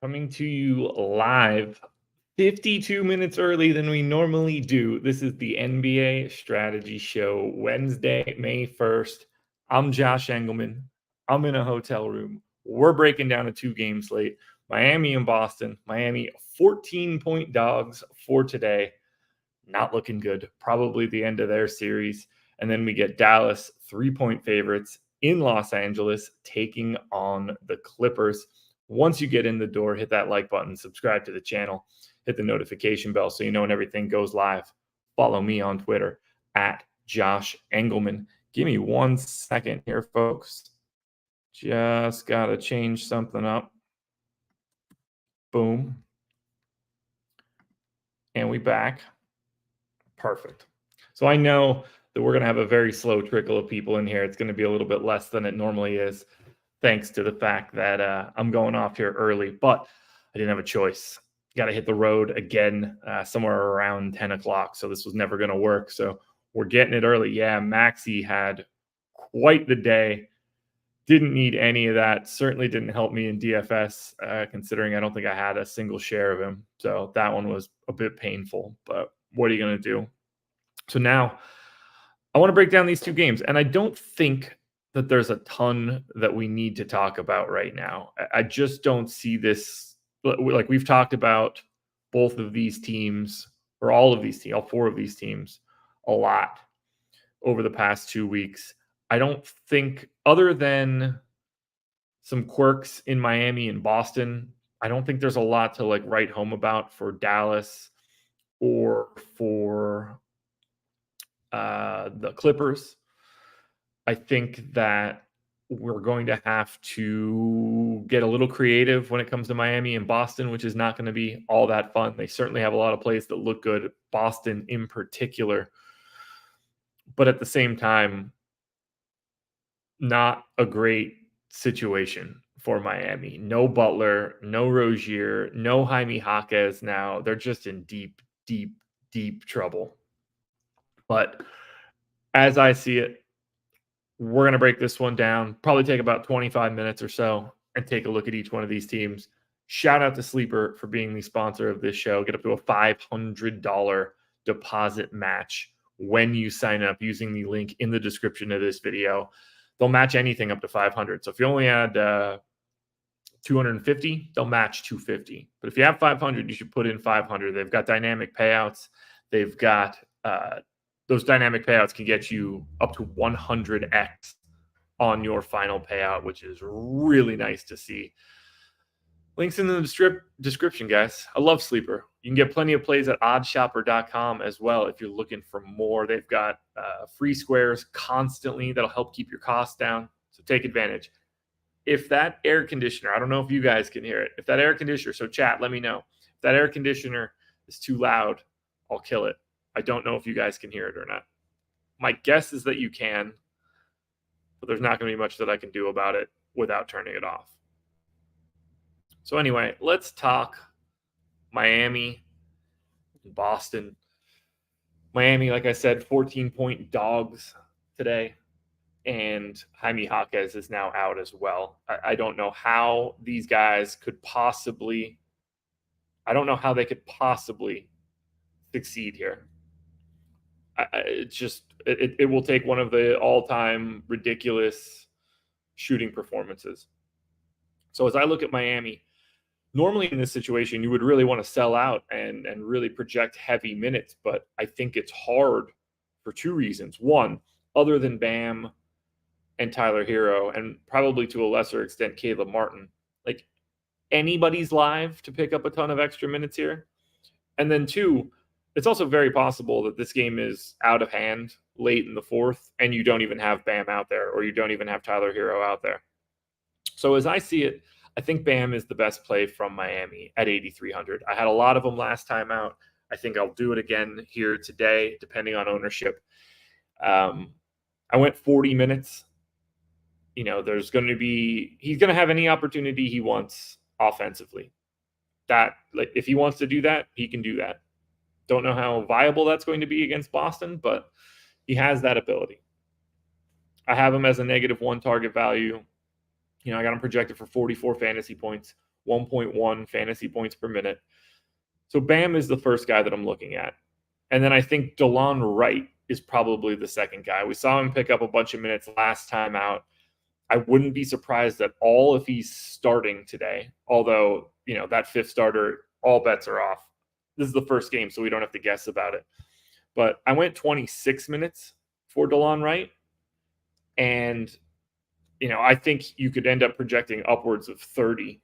Coming to you live 52 minutes early than we normally do. This is the NBA Strategy Show, Wednesday, May 1st. I'm Josh Engleman. I'm in a hotel room. We're breaking down a two-game slate. Miami and Boston. Miami 14-point dogs for today. Not looking good. Probably the end of their series. And then we get Dallas 3-point favorites in Los Angeles taking on the Clippers. Once you get in the door, hit that like button, subscribe to the channel, hit the notification bell so you know when everything goes live. Follow me on Twitter at Josh Engleman. Give me 1 second here, folks. Just got to change something up. Boom. And we back. Perfect. So I know that we're going to have a very slow trickle of people in here. It's going to be a little bit less than it normally is, thanks to the fact that I'm going off here early, but I didn't have a choice. Got to hit the road again somewhere around 10 o'clock, so this was never going to work. So we're getting it early. Yeah, Maxey had quite the day. Didn't need any of that. Certainly didn't help me in DFS, considering I don't think I had a single share of him. So that one was a bit painful, but what are you going to do? So now I want to break down these two games, and I don't think that there's a ton that we need to talk about right now. I just don't see this. Like we've talked about both of these teams, or all of these teams, all four of these teams, a lot over the past 2 weeks. I don't think, other than some quirks in Miami and Boston, I don't think there's a lot to like write home about for Dallas or for the Clippers. I think that we're going to have to get a little creative when it comes to Miami and Boston, which is not going to be all that fun. They certainly have a lot of plays that look good, Boston in particular. But at the same time, not a great situation for Miami. No Butler, no Rozier, no Jaime Jaquez now. They're just in deep, deep, deep trouble. But as I see it, we're going to break this one down, probably take about 25 minutes or so, and take a look at each one of these teams. Shout out to Sleeper for being the sponsor of this show. Get up to a $500 deposit match when you sign up using the link in the description of this video. They'll match anything up to 500. So if you only had 250, they'll match 250. But if you have 500, you should put in 500. They've got dynamic payouts. They've got those dynamic payouts can get you up to 100x on your final payout, which is really nice to see. Links in the description, guys. I love Sleeper. You can get plenty of plays at oddshopper.com as well if you're looking for more. They've got free squares constantly that'll help keep your costs down, so take advantage. If that air conditioner, I don't know if you guys can hear it. If that air conditioner, so chat, let me know. If that air conditioner is too loud, I'll kill it. I don't know if you guys can hear it or not. My guess is that you can, but there's not going to be much that I can do about it without turning it off. So anyway, let's talk Miami and Boston. Miami, like I said, 14-point dogs today, and Jaime Jaquez is now out as well. I don't know how these guys could possibly – I don't know how they could possibly succeed here. It will take one of the all-time ridiculous shooting performances. So as I look at Miami, normally in this situation, you would really want to sell out and really project heavy minutes, but I think it's hard for two reasons. One, other than Bam and Tyler Hero, and probably to a lesser extent Caleb Martin, like anybody's live to pick up a ton of extra minutes here. And then two, it's also very possible that this game is out of hand late in the fourth, and you don't even have Bam out there, or you don't even have Tyler Hero out there. So as I see it, I think Bam is the best play from Miami at 8,300. I had a lot of them last time out. I think I'll do it again here today, depending on ownership. I went 40 minutes. You know, he's going to have any opportunity he wants offensively. That, like, if he wants to do that, he can do that. Don't know how viable that's going to be against Boston, but he has that ability. I have him as a -1 target value. You know, I got him projected for 44 fantasy points. 1.1 fantasy points per minute. So Bam is the first guy that I'm looking at. And then I think DeLon Wright is probably the second guy. We saw him pick up a bunch of minutes last time out. I wouldn't be surprised at all if he's starting today. Although, that fifth starter, all bets are off. This is the first game, so we don't have to guess about it. But I went 26 minutes for DeLon Wright. And, I think you could end up projecting upwards of 30,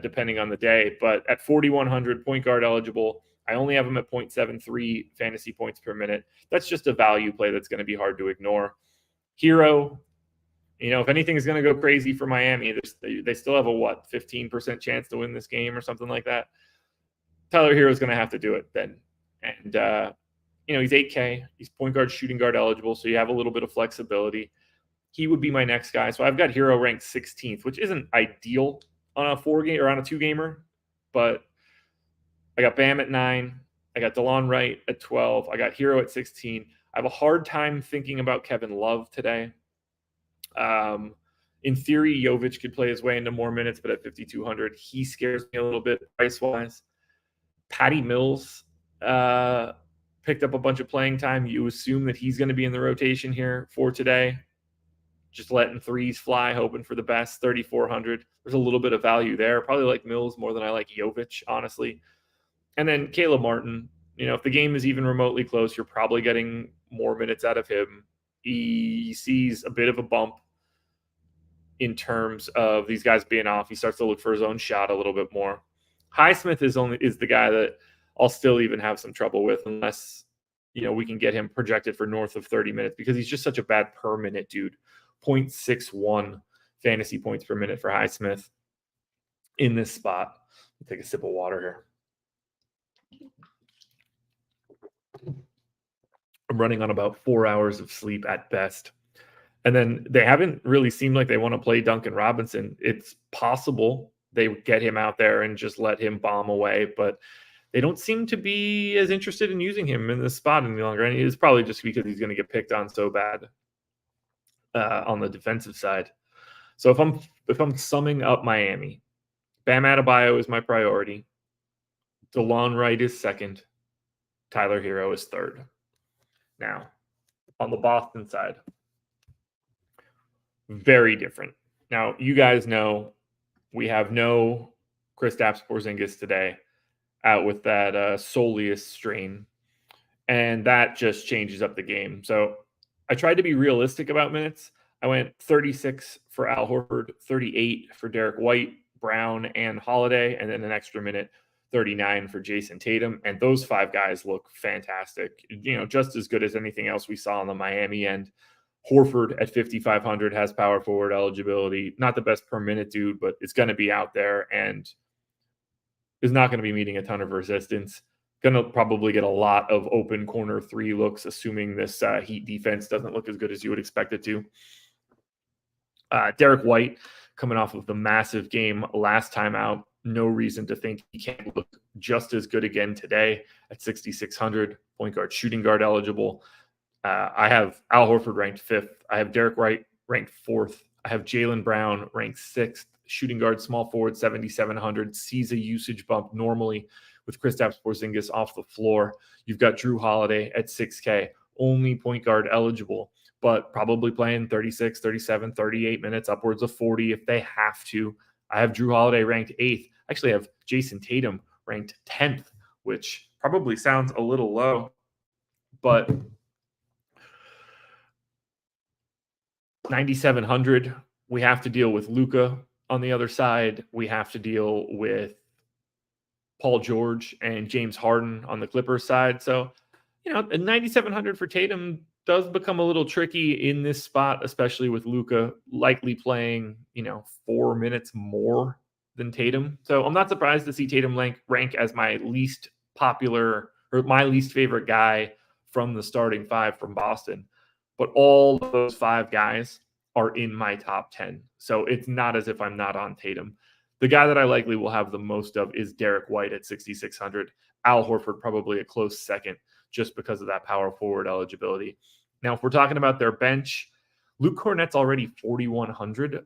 depending on the day. But at 4,100 point guard eligible, I only have him at 0.73 fantasy points per minute. That's just a value play that's going to be hard to ignore. Hero, if anything is going to go crazy for Miami, they still have a 15% chance to win this game or something like that. Tyler Hero is going to have to do it then. And, he's 8K. He's point guard, shooting guard eligible, so you have a little bit of flexibility. He would be my next guy. So I've got Hero ranked 16th, which isn't ideal on a 4-game or on a 2-gamer, but I got Bam at 9. I got DeLon Wright at 12. I got Hero at 16. I have a hard time thinking about Kevin Love today. In theory, Jovic could play his way into more minutes, but at 5,200, he scares me a little bit price-wise. Patty Mills picked up a bunch of playing time. You assume that he's going to be in the rotation here for today. Just letting threes fly, hoping for the best, 3,400. There's a little bit of value there. Probably like Mills more than I like Jovic, honestly. And then Caleb Martin, if the game is even remotely close, you're probably getting more minutes out of him. He sees a bit of a bump in terms of these guys being off. He starts to look for his own shot a little bit more. Highsmith is the guy that I'll still even have some trouble with unless, we can get him projected for north of 30 minutes because he's just such a bad per minute dude. 0.61 fantasy points per minute for Highsmith in this spot. Let me take a sip of water here. I'm running on about 4 hours of sleep at best. And then they haven't really seemed like they want to play Duncan Robinson. It's possible they would get him out there and just let him bomb away, but they don't seem to be as interested in using him in this spot any longer. And it's probably just because he's going to get picked on so bad on the defensive side. So if I'm summing up Miami, Bam Adebayo is my priority. DeLon Wright is second. Tyler Hero is third. Now, on the Boston side, very different. Now, you guys know we have no Kristaps Porzingis today out with that soleus strain, and that just changes up the game. So I tried to be realistic about minutes. I went 36 for Al Horford, 38 for Derek White, Brown, and Holiday, and then an extra minute, 39 for Jason Tatum. And those 5 guys look fantastic, just as good as anything else we saw on the Miami end. Horford at 5,500 has power forward eligibility. Not the best per minute dude, but it's going to be out there and is not going to be meeting a ton of resistance. Going to probably get a lot of open corner 3 looks, assuming this Heat defense doesn't look as good as you would expect it to. Derek White, coming off of the massive game last time out, no reason to think he can't look just as good again today at 6,600, point guard, shooting guard eligible. I have Al Horford ranked 5th. I have Derek White ranked 4th. I have Jaylen Brown ranked 6th. Shooting guard, small forward, 7,700. Sees a usage bump normally with Kristaps Porzingis off the floor. You've got Drew Holiday at 6K, only point guard eligible, but probably playing 36, 37, 38 minutes, upwards of 40 if they have to. I have Drew Holiday ranked 8th. I actually have Jason Tatum ranked 10th, which probably sounds a little low, but 9,700, we have to deal with Luka on the other side. We have to deal with Paul George and James Harden on the Clippers side. So, 9,700 for Tatum does become a little tricky in this spot, especially with Luka likely playing, 4 minutes more than Tatum. So I'm not surprised to see Tatum rank as my least popular or my least favorite guy from the starting 5 from Boston. But all those 5 guys are in my top 10. So it's not as if I'm not on Tatum. The guy that I likely will have the most of is Derek White at 6,600. Al Horford probably a close second just because of that power forward eligibility. Now, if we're talking about their bench, Luke Cornett's already 4,100.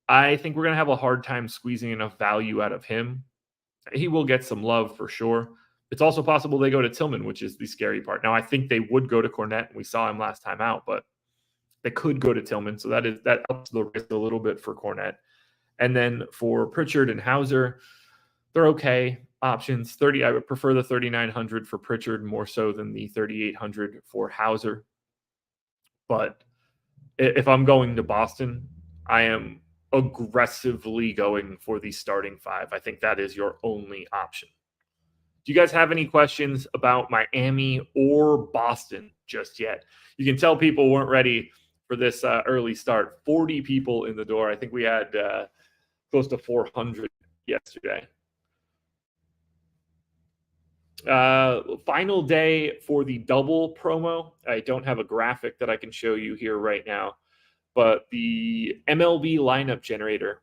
I think we're going to have a hard time squeezing enough value out of him. He will get some love for sure. It's also possible they go to Tillman, which is the scary part. Now, I think they would go to Cornette. We saw him last time out, but they could go to Tillman. So that ups the risk a little bit for Cornette. And then for Pritchard and Hauser, they're okay options. I would prefer the 3,900 for Pritchard more so than the 3,800 for Hauser. But if I'm going to Boston, I am aggressively going for the starting five. I think that is your only option. Do you guys have any questions about Miami or Boston just yet? You can tell people weren't ready for this early start. 40 people in the door. I think we had close to 400 yesterday. Final day for the double promo. I don't have a graphic that I can show you here right now, but the MLB lineup generator,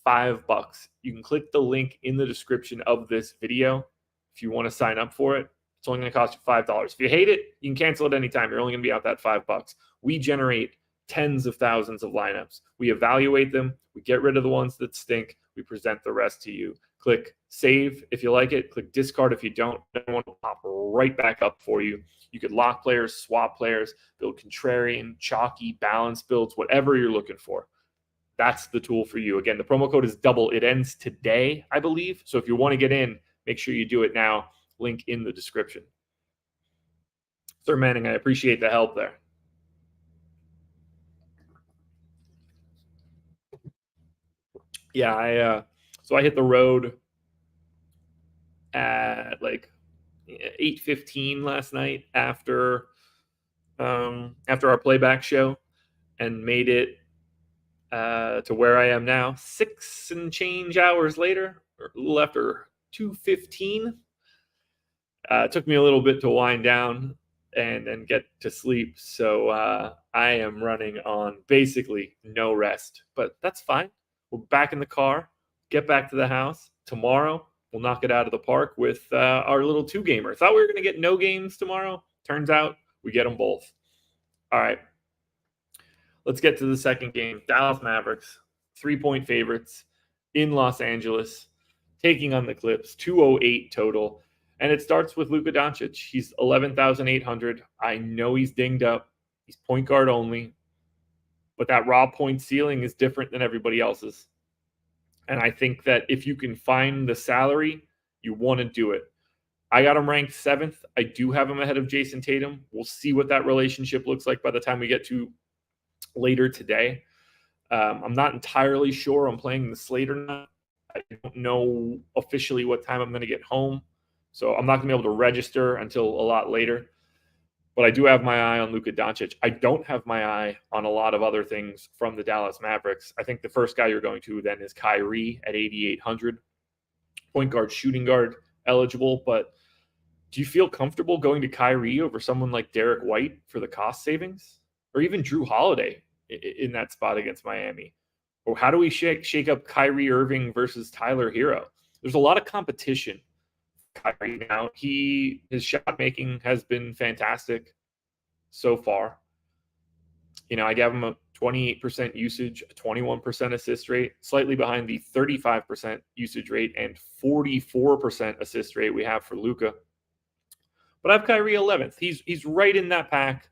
$5. You can click the link in the description of this video if you want to sign up for it. It's only going to cost you $5. If you hate it, you can cancel it anytime. You're only going to be out that $5. We generate tens of thousands of lineups. We evaluate them. We get rid of the ones that stink. We present the rest to you. Click save if you like it. Click discard if you don't. Everyone will pop right back up for you. You could lock players, swap players, build contrarian, chalky, balance builds, whatever you're looking for. That's the tool for you. Again, the promo code is double. It ends today, I believe. So if you want to get in, make sure you do it now. Link in the description. Sir Manning, I appreciate the help there. Yeah, so I hit the road at like 8:15 last night after our playback show, and made it to where I am now 6 and change hours later, or a little after 2:15. It took me a little bit to wind down and get to sleep, so I am running on basically no rest, but that's fine. We're back in the car, get back to the house. Tomorrow, we'll knock it out of the park with our little two-gamer. Thought we were going to get no games tomorrow. Turns out we get them both. All right. Let's get to the second game. Dallas Mavericks, 3-point favorites in Los Angeles, taking on the Clips, 208 total. And it starts with Luka Doncic. He's 11,800. I know he's dinged up. He's point guard only. But that raw point ceiling is different than everybody else's. And I think that if you can find the salary, you want to do it. I got him ranked 7th. I do have him ahead of Jason Tatum. We'll see what that relationship looks like by the time we get to later today. I'm not entirely sure I'm playing the slate or not. I don't know officially what time I'm going to get home. So I'm not going to be able to register until a lot later. But I do have my eye on Luka Doncic. I don't have my eye on a lot of other things from the Dallas Mavericks. I think the first guy you're going to then is Kyrie at 8,800. Point guard, shooting guard eligible. But do you feel comfortable going to Kyrie over someone like Derek White for the cost savings? Or even Drew Holiday in that spot against Miami? Or how do we shake up Kyrie Irving versus Tyler Hero? There's a lot of competition. Kyrie now, his shot making has been fantastic so far. You know, I gave him a 28% usage, a 21% assist rate, slightly behind the 35% usage rate and 44% assist rate we have for Luka. But I have Kyrie 11th. He's right in that pack.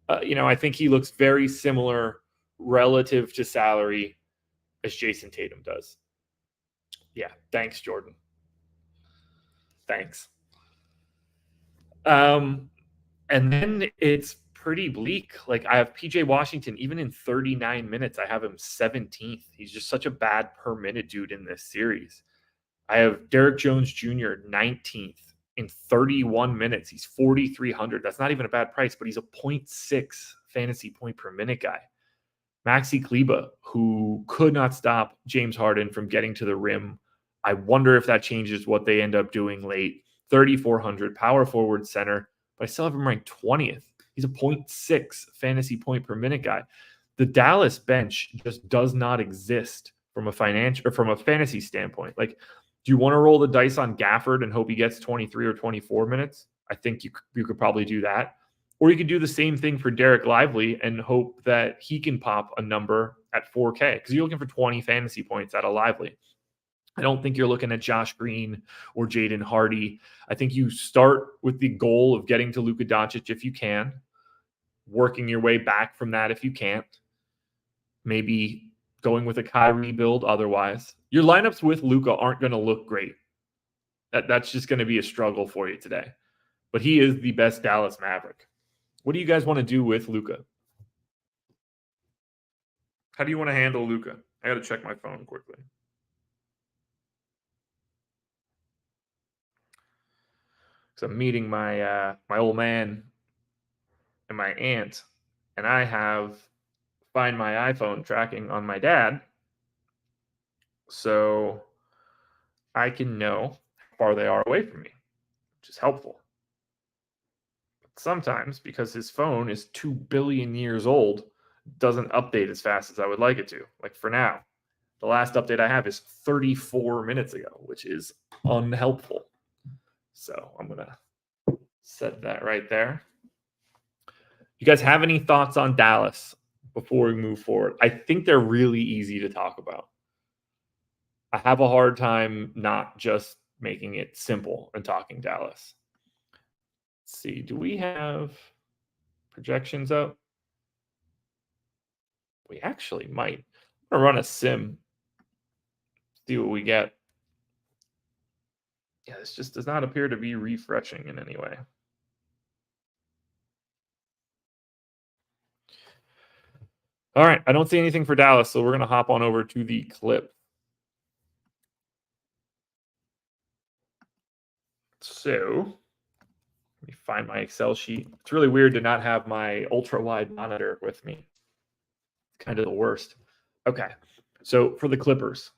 I think he looks very similar relative to salary as Jason Tatum does. Yeah, thanks, Jordan. Thanks. And then it's pretty bleak. Like, I have PJ Washington, even in 39 minutes, I have him 17th. He's just such a bad per minute dude in this series. I have Derek Jones Jr. 19th in 31 minutes. He's 4,300. That's not even a bad price, but he's a 0.6 fantasy point per minute guy. Maxi Kleba, who could not stop James Harden from getting to the rim. I wonder if that changes what they end up doing late. 3,400, power forward center, but I still have him ranked 20th. He's a 0.6 fantasy point per minute guy. The Dallas bench just does not exist from a fantasy standpoint. Like, do you want to roll the dice on Gafford and hope he gets 23 or 24 minutes? I think you could probably do that. Or you could do the same thing for Derek Lively and hope that he can pop a number at 4K because you're looking for 20 fantasy points out of Lively. I don't think you're looking at Josh Green or Jaden Hardy. I think you start with the goal of getting to Luka Doncic if you can, working your way back from that if you can't, maybe going with a Kyrie build otherwise. Your lineups with Luka aren't going to look great. That's just going to be a struggle for you today. But he is the best Dallas Maverick. What do you guys want to do with Luka? How do you want to handle Luka? I got to check my phone quickly. So I'm meeting my old man and my aunt, and I have Find My iPhone tracking on my dad, so I can know how far they are away from me, which is helpful. But sometimes, because his phone is 2 billion years old, doesn't update as fast as I would like it to. Like for now, the last update I have is 34 minutes ago, which is unhelpful. So I'm going to set that right there. You guys have any thoughts on Dallas before we move forward? I think they're really easy to talk about. I have a hard time not just making it simple and talking Dallas. Let's see. Do we have projections up? We actually might. I'm going to run a sim. See what we get. Yeah, this just does not appear to be refreshing in any way. All right, I don't see anything for Dallas, so we're going to hop on over to the clip. So let me find my Excel sheet. It's really weird to not have my ultra-wide monitor with me. It's kind of the worst. Okay, so for the Clippers,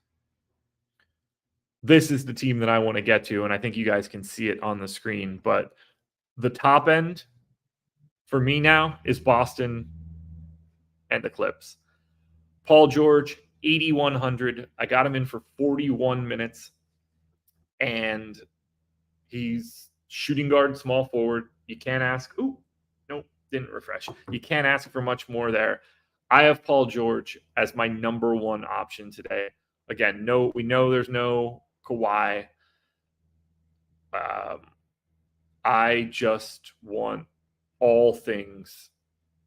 this is the team that I want to get to, and I think you guys can see it on the screen. But the top end for me now is Boston and the Clips. Paul George, 8,100. I got him in for 41 minutes, and he's shooting guard, small forward. You can't ask. Ooh, nope, didn't refresh. You can't ask for much more there. I have Paul George as my number one option today. Again, we know there's no Kawhi. I just want all things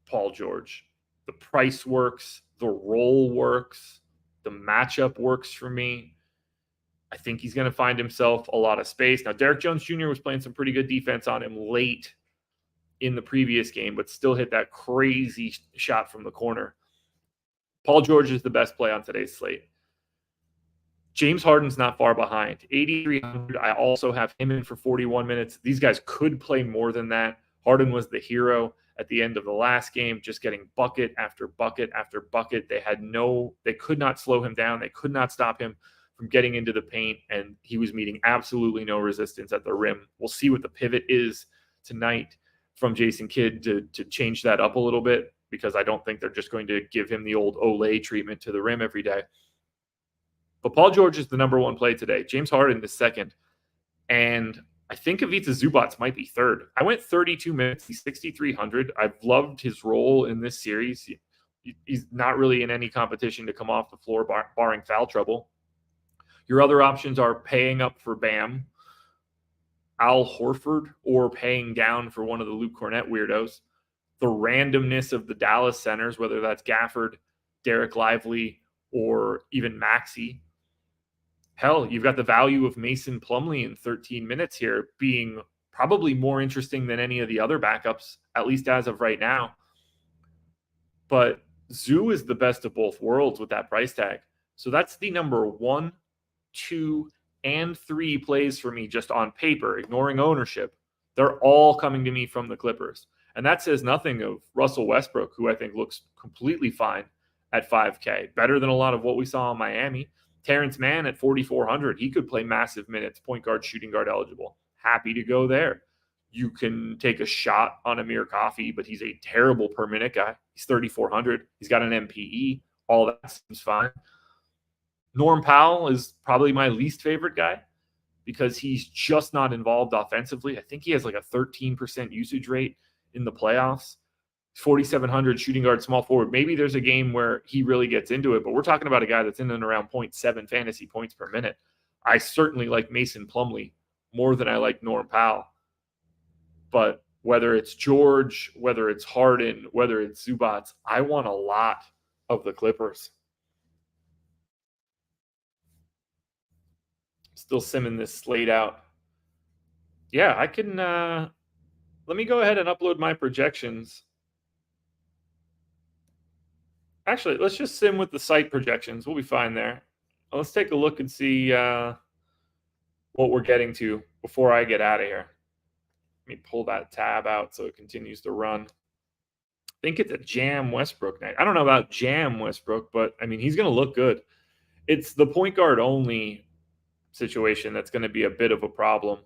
Paul George. The price works. The role works. The matchup works for me. I think he's going to find himself a lot of space. Now, Derek Jones Jr. was playing some pretty good defense on him late in the previous game, but still hit that crazy shot from the corner. Paul George is the best play on today's slate. James Harden's not far behind. 8,300. I also have him in for 41 minutes. These guys could play more than that. Harden was the hero at the end of the last game, just getting bucket after bucket after bucket. They could not slow him down. They could not stop him from getting into the paint, and he was meeting absolutely no resistance at the rim. We'll see what the pivot is tonight from Jason Kidd to change that up a little bit, because I don't think they're just going to give him the old Olay treatment to the rim every day. But Paul George is the number one play today. James Harden is second. And I think Ivica Zubac might be third. I went 32 minutes. He's 6,300. I've loved his role in this series. He's not really in any competition to come off the floor, barring foul trouble. Your other options are paying up for Bam, Al Horford, or paying down for one of the Luke Cornett weirdos. The randomness of the Dallas centers, whether that's Gafford, Derek Lively, or even Maxey. Hell, you've got the value of Mason Plumlee in 13 minutes here being probably more interesting than any of the other backups, at least as of right now. But Zoo is the best of both worlds with that price tag. So that's the number 1, 2, and 3 plays for me just on paper, ignoring ownership. They're all coming to me from the Clippers. And that says nothing of Russell Westbrook, who I think looks completely fine at 5K. Better than a lot of what we saw in Miami. Terrence Mann at 4,400. He could play massive minutes, point guard, shooting guard eligible. Happy to go there. You can take a shot on Amir Coffey, but he's a terrible per minute guy. He's 3,400. He's got an MPE. All that seems fine. Norm Powell is probably my least favorite guy because he's just not involved offensively. I think he has like a 13% usage rate in the playoffs. 4,700 shooting guard, small forward. Maybe there's a game where he really gets into it, but we're talking about a guy that's in and around 0.7 fantasy points per minute. I certainly like Mason Plumlee more than I like Norm Powell. But whether it's George, whether it's Harden, whether it's Zubats, I want a lot of the Clippers. Still simming this slate out. Yeah, I can let me go ahead and upload my projections. Actually, let's just sim with the site projections. We'll be fine there. Let's take a look and see what we're getting to before I get out of here. Let me pull that tab out so it continues to run. I think it's a Jam Westbrook night. I don't know about Jam Westbrook, but I mean, he's going to look good. It's the point guard only situation that's going to be a bit of a problem.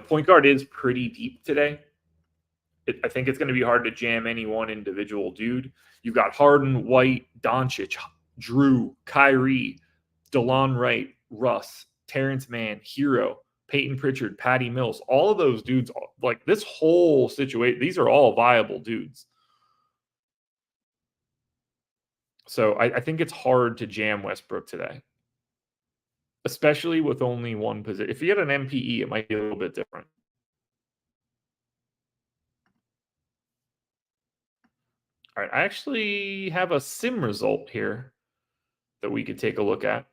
Point guard is pretty deep today. I think it's going to be hard to jam any one individual dude. You've got Harden, White, Doncic, Drew, Kyrie, DeLon Wright, Russ, Terrence Mann, Hero, Peyton Pritchard, Patty Mills. All of those dudes, like this whole situation, these are all viable dudes. So I think it's hard to jam Westbrook today, especially with only one position. If you had an MPE, it might be a little bit different. All right, I actually have a sim result here that we could take a look at.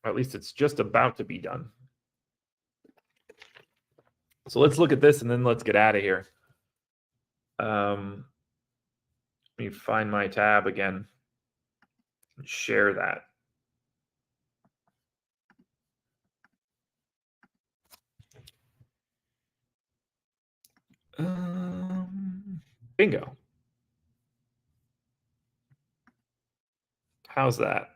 Or at least it's just about to be done. So let's look at this and then let's get out of here. Let me find my tab again and share that. Bingo. How's that?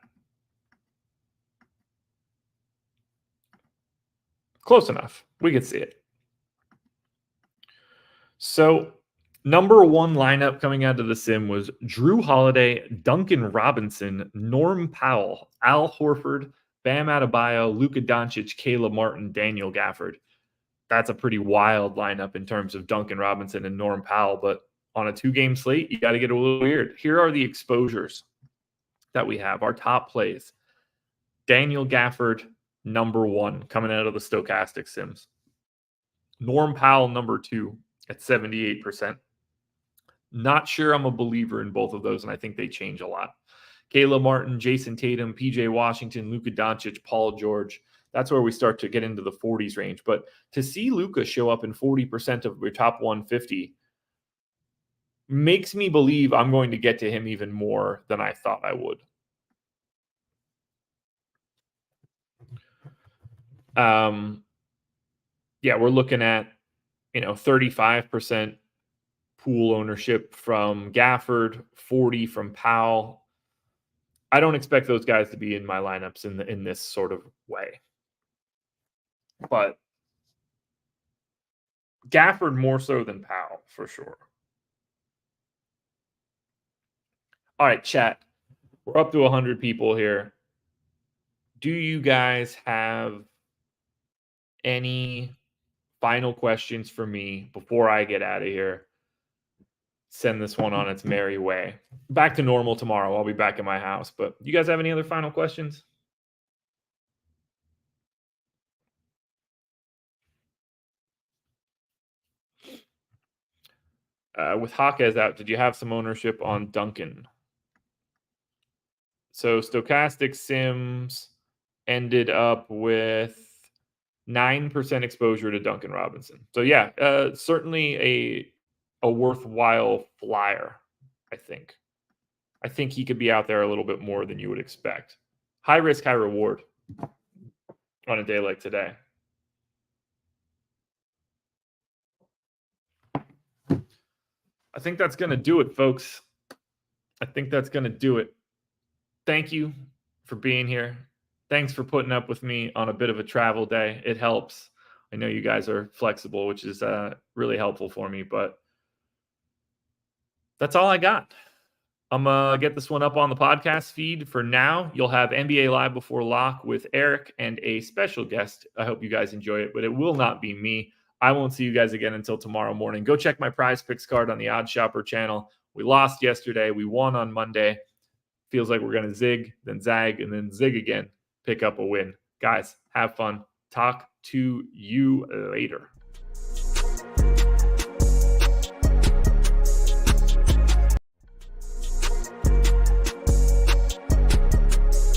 Close enough. We can see it. So, number one lineup coming out of the sim was Drew Holiday, Duncan Robinson, Norm Powell, Al Horford, Bam Adebayo, Luka Doncic, Caleb Martin, Daniel Gafford. That's a pretty wild lineup in terms of Duncan Robinson and Norm Powell, but on a 2-game slate, you got to get a little weird. Here are the exposures that we have, our top plays. Daniel Gafford, number one, coming out of the Stochastic sims. Norm Powell, number two, at 78%. Not sure I'm a believer in both of those, and I think they change a lot. Caleb Martin, Jason Tatum, PJ Washington, Luka Doncic, Paul George. That's where we start to get into the 40s range. But to see Luka show up in 40% of your top 150 makes me believe I'm going to get to him even more than I thought I would. Yeah, we're looking at 35% pool ownership from Gafford, 40 from Powell. I don't expect those guys to be in my lineups in this sort of way. But Gafford more so than Powell, for sure. All right, chat. We're up to 100 people here. Do you guys have any final questions for me before I get out of here? Send this one on its merry way. Back to normal tomorrow. I'll be back in my house. But you guys have any other final questions? With Hawkes out, did you have some ownership on Duncan? So Stochastic Sims ended up with 9% exposure to Duncan Robinson. So yeah, certainly a worthwhile flyer, I think. I think he could be out there a little bit more than you would expect. High risk, high reward on a day like today. I think that's going to do it, folks. I think that's going to do it. Thank you for being here. Thanks for putting up with me on a bit of a travel day. It helps. I know you guys are flexible, which is really helpful for me, but that's all I got. I'm going to get this one up on the podcast feed. For now, you'll have NBA Live Before Lock with Eric and a special guest. I hope you guys enjoy it, but it will not be me. I won't see you guys again until tomorrow morning. Go check my Prize Picks card on the Odd Shopper channel. We lost yesterday. We won on Monday. Feels like we're going to zig, then zag, and then zig again. Pick up a win. Guys, have fun. Talk to you later.